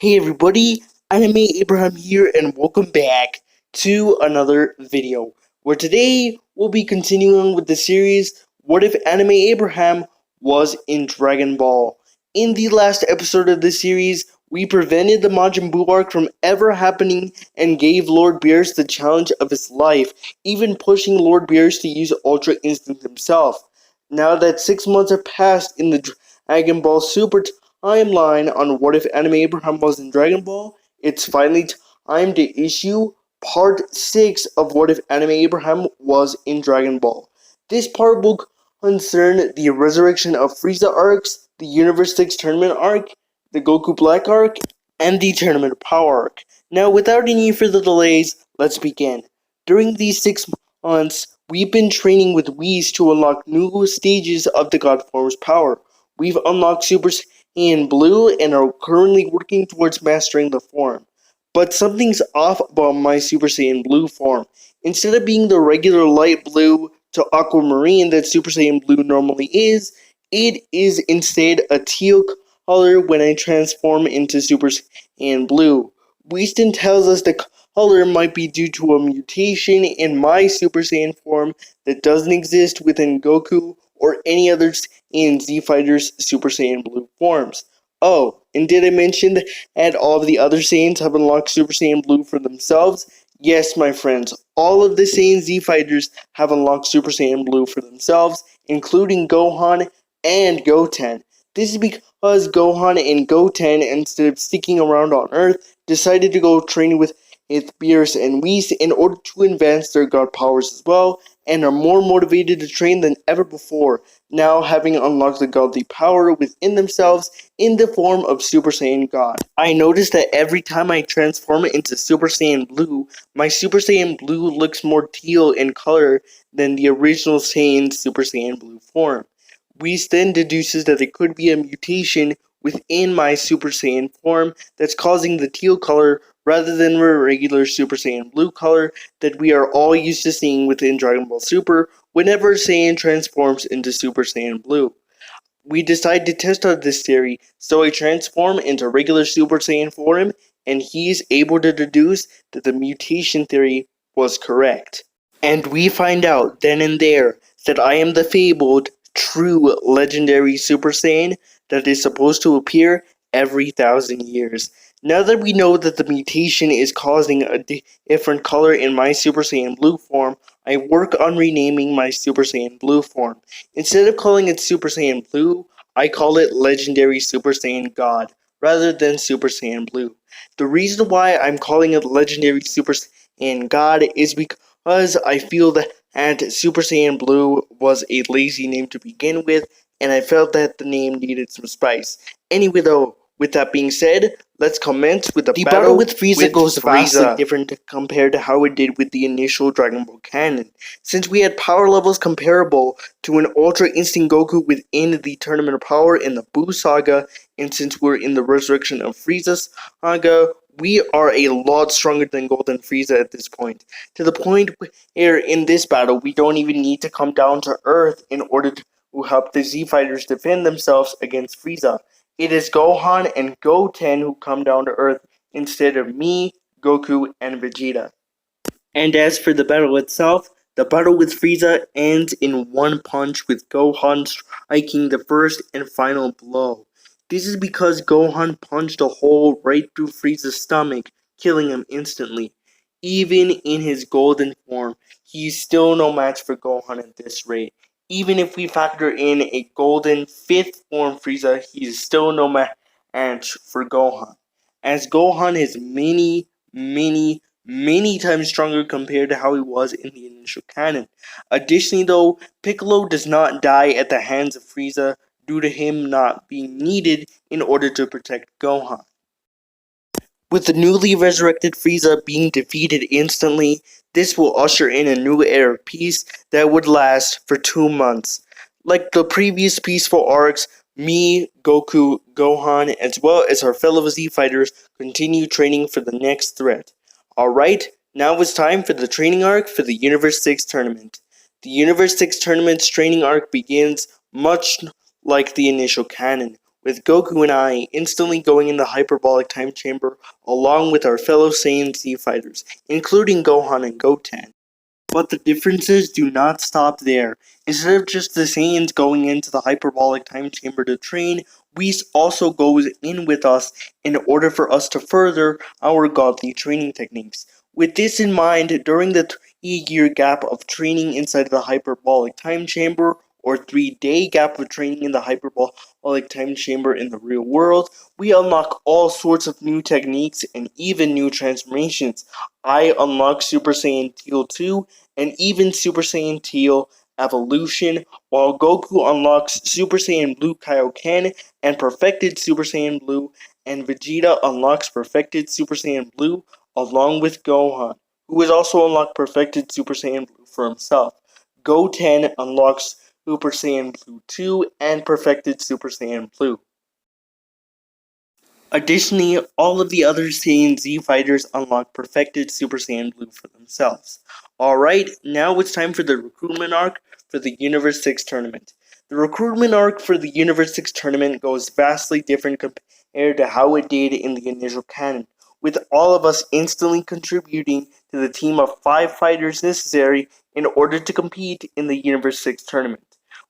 Hey everybody, Anime Abraham here and welcome back to another video where today we'll be continuing with the series What If Anime Abraham Was in Dragon Ball. In the last episode of this series, we prevented the Majin Buu arc from ever happening and gave Lord Beerus the challenge of his life, even pushing Lord Beerus to use Ultra Instinct himself. Now that 6 months have passed in the Dragon Ball Super timeline on What If Anime Abraham Was in Dragon Ball, it's finally time to issue Part 6 of What If Anime Abraham Was in Dragon Ball. This part will concern the Resurrection of Frieza arcs, the Universe 6 Tournament arc, the Goku Black Arc, and the Tournament of Power arc. Now, without any further delays, let's begin. During these 6 months, we've been training with Whis to unlock new stages of the God Form's power. We've unlocked Super Saiyan Blue and are currently working towards mastering the form. But something's off about my Super Saiyan Blue form. Instead of being the regular light blue to aquamarine that Super Saiyan Blue normally is, it is instead a teal color when I transform into Super Saiyan Blue. Winston tells us the color might be due to a mutation in my Super Saiyan form that doesn't exist within Goku or any other in Z Fighter's Super Saiyan Blue forms. Oh, and did I mention that all of the other Saiyans have unlocked Super Saiyan Blue for themselves? Yes, my friends, all of the Saiyan Z Fighters have unlocked Super Saiyan Blue for themselves, including Gohan and Goten. This is because Gohan and Goten, instead of sticking around on Earth, decided to go train with Beerus and Whis in order to advance their god powers as well, and are more motivated to train than ever before, now having unlocked the godly power within themselves in the form of Super Saiyan God. I noticed that every time I transform it into Super Saiyan Blue, my Super Saiyan Blue looks more teal in color than the original Saiyan Super Saiyan Blue form. Whis then deduces that it could be a mutation within my Super Saiyan form that's causing the teal color rather than the regular Super Saiyan Blue color that we are all used to seeing within Dragon Ball Super whenever Saiyan transforms into Super Saiyan Blue. We decide to test out this theory, so I transform into regular Super Saiyan form, and he is able to deduce that the mutation theory was correct. And we find out then and there that I am the fabled, true, legendary Super Saiyan that is supposed to appear every 1,000 years. Now that we know that the mutation is causing a different color in my Super Saiyan Blue form, I work on renaming my Super Saiyan Blue form. Instead of calling it Super Saiyan Blue, I call it Legendary Super Saiyan God, rather than Super Saiyan Blue. The reason why I'm calling it Legendary Super Saiyan God is because I feel that Super Saiyan Blue was a lazy name to begin with, and I felt that the name needed some spice. Anyway though, with that being said, let's commence with the battle with Frieza goes vastly different compared to how it did with the initial Dragon Ball canon. Since we had power levels comparable to an Ultra Instinct Goku within the Tournament of Power in the Buu saga, and since we're in the Resurrection of Frieza saga, we are a lot stronger than Golden Frieza at this point. To the point where in this battle, we don't even need to come down to Earth in order to help the Z Fighters defend themselves against Frieza. It is Gohan and Goten who come down to Earth instead of me, Goku, and Vegeta. And as for the battle itself, the battle with Frieza ends in one punch with Gohan striking the first and final blow. This is because Gohan punched a hole right through Frieza's stomach, killing him instantly. Even in his golden form, he's still no match for Gohan at this rate. Even if we factor in a golden 5th form Frieza, he's still no match for Gohan. As Gohan is many times stronger compared to how he was in the initial canon. Additionally though, Piccolo does not die at the hands of Frieza due to him not being needed in order to protect Gohan. With the newly resurrected Frieza being defeated instantly, this will usher in a new era of peace that would last for 2 months. Like the previous peaceful arcs, me, Goku, Gohan, as well as our fellow Z fighters continue training for the next threat. Alright, now it's time for the training arc for the Universe 6 tournament. The Universe 6 tournament's training arc begins much like the initial canon, with Goku and I instantly going in the hyperbolic time chamber along with our fellow Saiyan Z fighters, including Gohan and Goten. But the differences do not stop there. Instead of just the Saiyans going into the hyperbolic time chamber to train, Whis also goes in with us in order for us to further our godly training techniques. With this in mind, during the 3-year gap of training inside the hyperbolic time chamber, or 3-day gap of training in the hyperbolic time chamber in the real world, we unlock all sorts of new techniques and even new transformations. I unlock Super Saiyan Teal 2 and even Super Saiyan Teal Evolution, while Goku unlocks Super Saiyan Blue Kaioken and Perfected Super Saiyan Blue, and Vegeta unlocks Perfected Super Saiyan Blue along with Gohan, who has also unlocked Perfected Super Saiyan Blue for himself. Goten unlocks Super Saiyan Blue 2 and Perfected Super Saiyan Blue. Additionally, all of the other Saiyan Z fighters unlock Perfected Super Saiyan Blue for themselves. Alright, now it's time for the Recruitment Arc for the Universe 6 tournament. The Recruitment Arc for the Universe 6 tournament goes vastly different compared to how it did in the initial canon, with all of us instantly contributing to the team of 5 fighters necessary in order to compete in the Universe 6 tournament.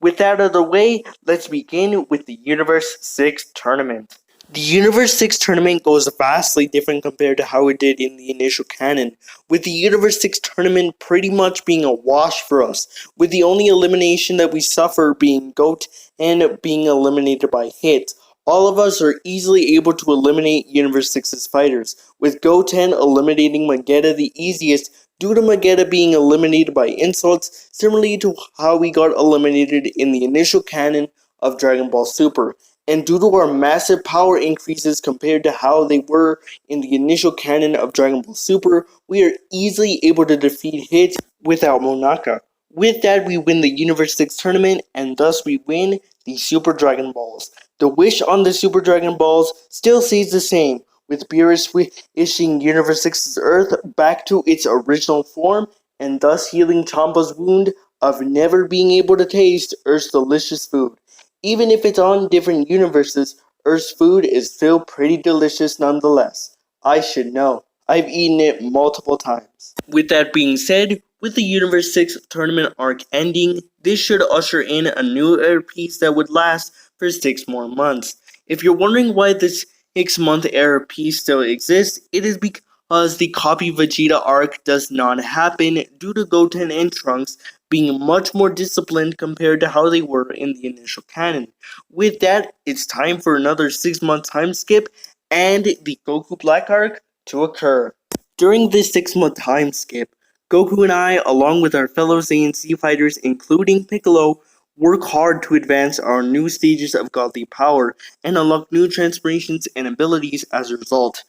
With that out of the way, let's begin with the Universe 6 tournament. The Universe 6 tournament goes vastly different compared to how it did in the initial canon, with the Universe 6 tournament pretty much being a wash for us, with the only elimination that we suffer being Goat and being eliminated by hit. All of us are easily able to eliminate Universe 6's fighters, with Goten eliminating Magetta the easiest due to Magetta being eliminated by insults, similarly to how we got eliminated in the initial canon of Dragon Ball Super. And due to our massive power increases compared to how they were in the initial canon of Dragon Ball Super, we are easily able to defeat Hit without Monaka. With that, we win the Universe 6 tournament, and thus we win the Super Dragon Balls. The wish on the Super Dragon Balls still stays the same, with Beerus wishing Universe 6's Earth back to its original form, and thus healing Champa's wound of never being able to taste Earth's delicious food. Even if it's on different universes, Earth's food is still pretty delicious nonetheless. I should know. I've eaten it multiple times. With that being said, with the Universe 6 tournament arc ending, this should usher in a new era piece that would last for 6 more months. If you're wondering why this 6-month era piece still exists, it is because the Copy Vegeta arc does not happen due to Goten and Trunks being much more disciplined compared to how they were in the initial canon. With that, it's time for another 6-month time skip and the Goku Black Arc to occur. During this 6-month time skip, Goku and I, along with our fellow Saiyan Z fighters including Piccolo, work hard to advance our new stages of godly power and unlock new transformations and abilities as a result.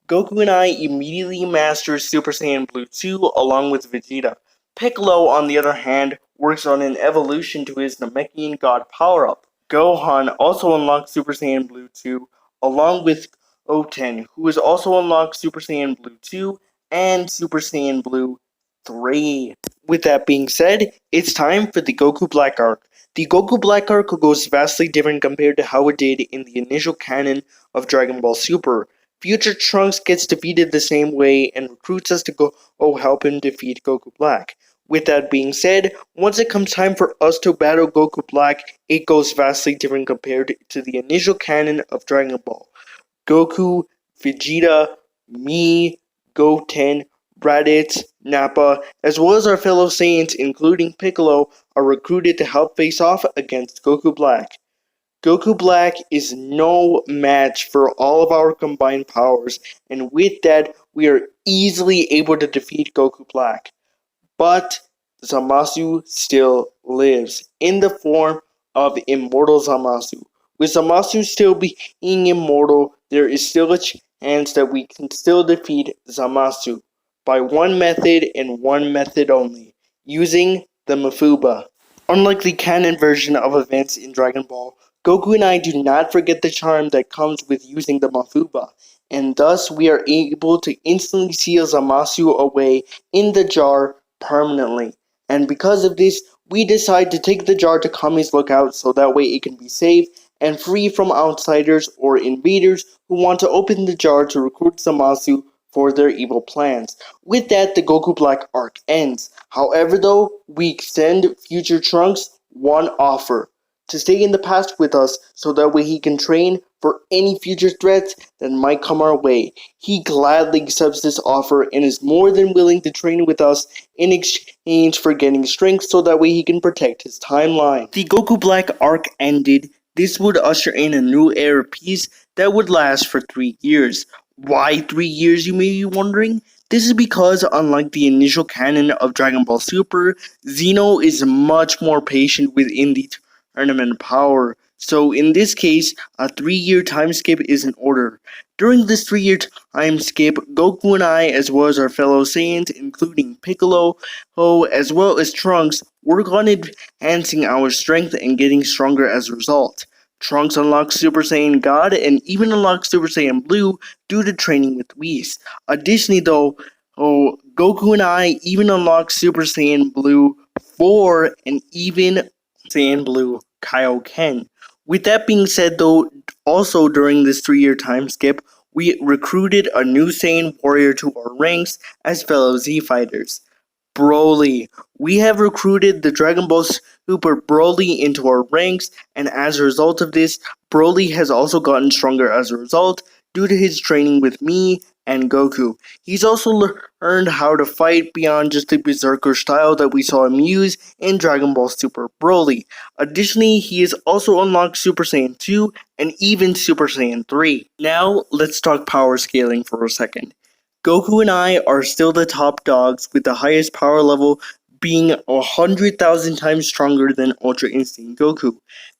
Goku and I immediately master Super Saiyan Blue 2 along with Vegeta. Piccolo, on the other hand, works on an evolution to his Namekian God power-up. Gohan also unlocks Super Saiyan Blue 2 along with Oten, who has also unlocked Super Saiyan Blue 2 and Super Saiyan Blue 3. With that being said, it's time for the Goku Black Arc. The Goku Black Arc goes vastly different compared to how it did in the initial canon of Dragon Ball Super. Future Trunks gets defeated the same way and recruits us to go help him defeat Goku Black. With that being said, once it comes time for us to battle Goku Black, it goes vastly different compared to the initial canon of Dragon Ball. Goku, Vegeta, me, Goten, Raditz, Nappa, as well as our fellow Saiyans including Piccolo, are recruited to help face off against Goku Black. Goku Black is no match for all of our combined powers, and with that, we are easily able to defeat Goku Black. But Zamasu still lives, in the form of Immortal Zamasu. With Zamasu still being immortal, there is still a chance that we can still defeat Zamasu by one method and one method only, using the Mafuba. Unlike the canon version of events in Dragon Ball, Goku and I do not forget the charm that comes with using the Mafuba, and thus we are able to instantly seal Zamasu away in the jar permanently. And because of this, we decide to take the jar to Kami's lookout so that way it can be safe and free from outsiders or invaders who want to open the jar to recruit Zamasu for their evil plans. With that, the Goku Black Arc ends. However, though, we extend future Trunks one offer: to stay in the past with us so that way he can train for any future threats that might come our way. He gladly accepts this offer and is more than willing to train with us in exchange for getting strength so that way he can protect his timeline. The Goku Black Arc ended. This would usher in a new era of peace that would last for 3 years. Why 3 years, you may be wondering? This is because, unlike the initial canon of Dragon Ball Super, Zeno is much more patient within the tournament power. So in this case, a 3-year time skip is in order. During this 3-year time skip, Goku and I, as well as our fellow Saiyans, including Piccolo, as well as Trunks, work on enhancing our strength and getting stronger as a result. Trunks unlocks Super Saiyan God and even unlocks Super Saiyan Blue due to training with Whis. Additionally though, Goku and I even unlock Super Saiyan Blue 4 and even Saiyan Blue Kaioken. With that being said though, also during this 3-year time skip, we recruited a new Saiyan warrior to our ranks as fellow Z fighters. Broly. We have recruited the Dragon Ball Super Broly into our ranks, and as a result of this, Broly has also gotten stronger as a result due to his training with me and Goku. He's also learned how to fight beyond just the berserker style that we saw him use in Dragon Ball Super Broly. Additionally, he has also unlocked Super Saiyan 2 and even Super Saiyan 3. Now, let's talk power scaling for a second. Goku and I are still the top dogs, with the highest power level being 100,000 times stronger than Ultra Instinct Goku.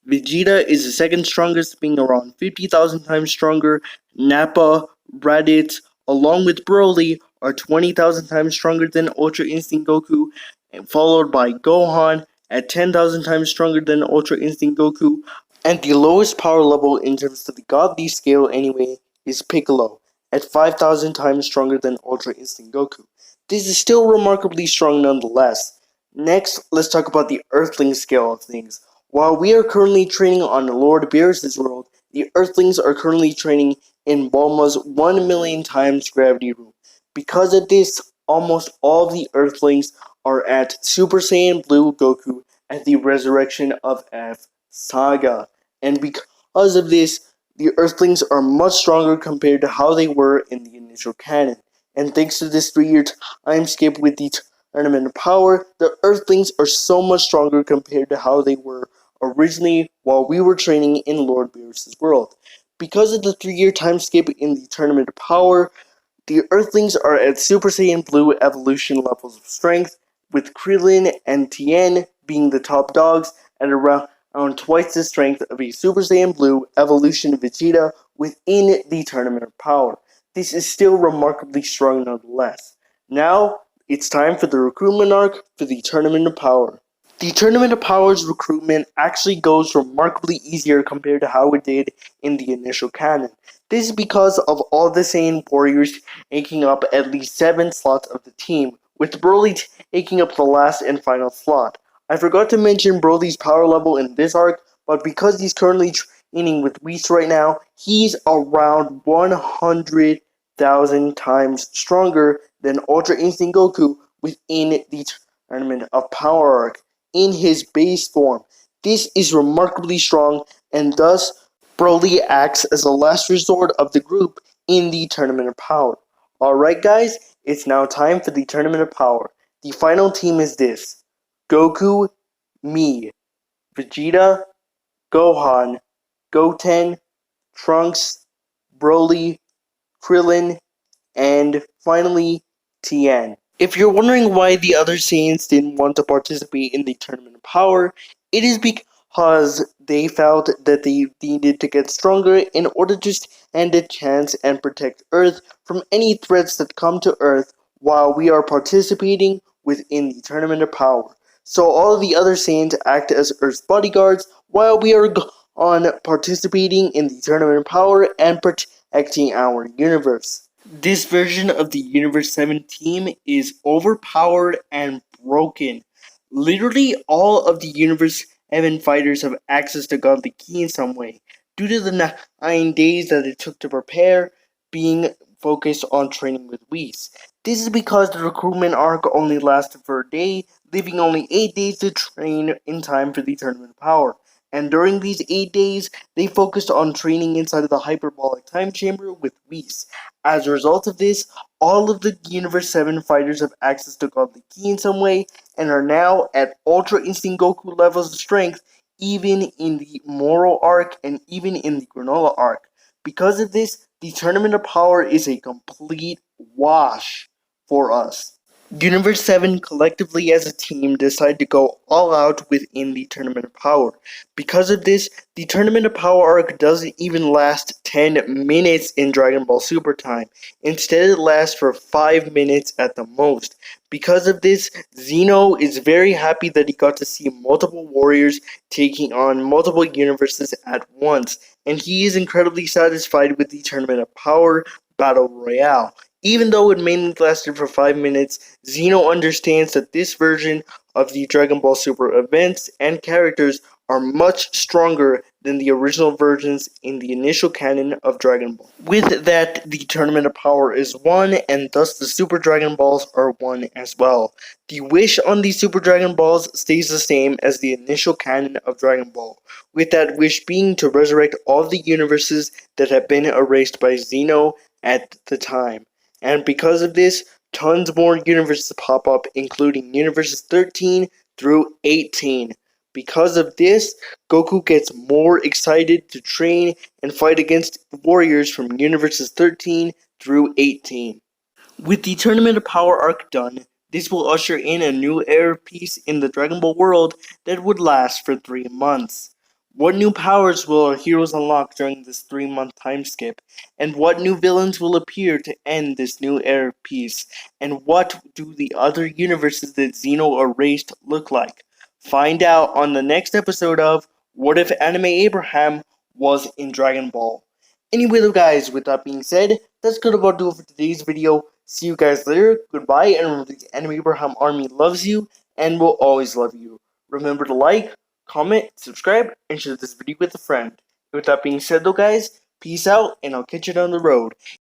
Vegeta is the second strongest, being around 50,000 times stronger. Nappa, Raditz, along with Broly, are 20,000 times stronger than Ultra Instinct Goku, and followed by Gohan at 10,000 times stronger than Ultra Instinct Goku. And the lowest power level in terms of the godly scale anyway is Piccolo, at 5,000 times stronger than Ultra Instinct Goku. This is still remarkably strong nonetheless. Next, let's talk about the Earthling scale of things. While we are currently training on Lord Beerus' world, the Earthlings are currently training in Bulma's 1,000,000 times gravity room. Because of this, almost all the Earthlings are at Super Saiyan Blue Goku at the resurrection of F Saga. And because of this, the Earthlings are much stronger compared to how they were in the initial canon. And thanks to this 3-year time skip with the tournament power, the Earthlings are so much stronger compared to how they were originally while we were training in Lord Beerus' world. Because of the 3-year time skip in the tournament power, the Earthlings are at Super Saiyan Blue evolution levels of strength, with Krillin and Tien being the top dogs at around twice the strength of a Super Saiyan Blue evolution Vegeta within the Tournament of Power. This is still remarkably strong nonetheless. Now, it's time for the Recruitment Arc for the Tournament of Power. The Tournament of Power's recruitment actually goes remarkably easier compared to how it did in the initial canon. This is because of all the Saiyan warriors taking up at least 7 slots of the team, with Broly taking up the last and final slot. I forgot to mention Broly's power level in this arc, but because he's currently training with Whis right now, he's around 100,000 times stronger than Ultra Instinct Goku within the Tournament of Power arc in his base form. This is remarkably strong, and thus Broly acts as the last resort of the group in the Tournament of Power. Alright guys, it's now time for the Tournament of Power. The final team is this: Goku, me, Vegeta, Gohan, Goten, Trunks, Broly, Krillin, and finally Tien. If you're wondering why the other Saiyans didn't want to participate in the Tournament of Power, it is because they felt that they needed to get stronger in order to stand a chance and protect Earth from any threats that come to Earth while we are participating within the Tournament of Power. So all of the other Saiyans act as Earth's bodyguards while we are on participating in the Tournament of Power and protecting our universe. This version of the Universe 7 team is overpowered and broken. Literally all of the Universe Heaven fighters have access to godly ki in some way, due to the 9 days that it took to prepare, being focused on training with Whis. This is because the recruitment arc only lasted for a day, leaving only 8 days to train in time for the Tournament of Power. And during these 8 days, they focused on training inside of the hyperbolic time chamber with Whis. As a result of this, all of the Universe 7 fighters have access to godly ki in some way, and are now at Ultra Instinct Goku levels of strength, even in the Moral Arc and even in the Granola Arc. Because of this, the Tournament of Power is a complete wash for us. Universe 7 collectively as a team decide to go all out within the Tournament of Power. Because of this, the Tournament of Power arc doesn't even last 10 minutes in Dragon Ball Super time. Instead, it lasts for 5 minutes at the most. Because of this, Zeno is very happy that he got to see multiple warriors taking on multiple universes at once, and he is incredibly satisfied with the Tournament of Power Battle Royale. Even though it mainly lasted for 5 minutes, Zeno understands that this version of the Dragon Ball Super events and characters are much stronger than the original versions in the initial canon of Dragon Ball. With that, the Tournament of Power is won, and thus the Super Dragon Balls are won as well. The wish on the Super Dragon Balls stays the same as the initial canon of Dragon Ball, with that wish being to resurrect all the universes that have been erased by Zeno at the time. And because of this, tons more universes pop up, including universes 13 through 18. Because of this, Goku gets more excited to train and fight against warriors from universes 13 through 18. With the Tournament of Power arc done, this will usher in a new era of peace in the Dragon Ball world that would last for 3 months. What new powers will our heroes unlock during this 3-month time skip? And what new villains will appear to end this new era of peace? And what do the other universes that Xeno erased look like? Find out on the next episode of What If Anime Abraham Was in Dragon Ball. Anyway though guys, with that being said, that's gonna about do it for today's video. See you guys later, goodbye, and remember the Anime Abraham Army loves you, and will always love you. Remember to like, comment, subscribe, and share this video with a friend. With that being said though guys, peace out, and I'll catch you down the road.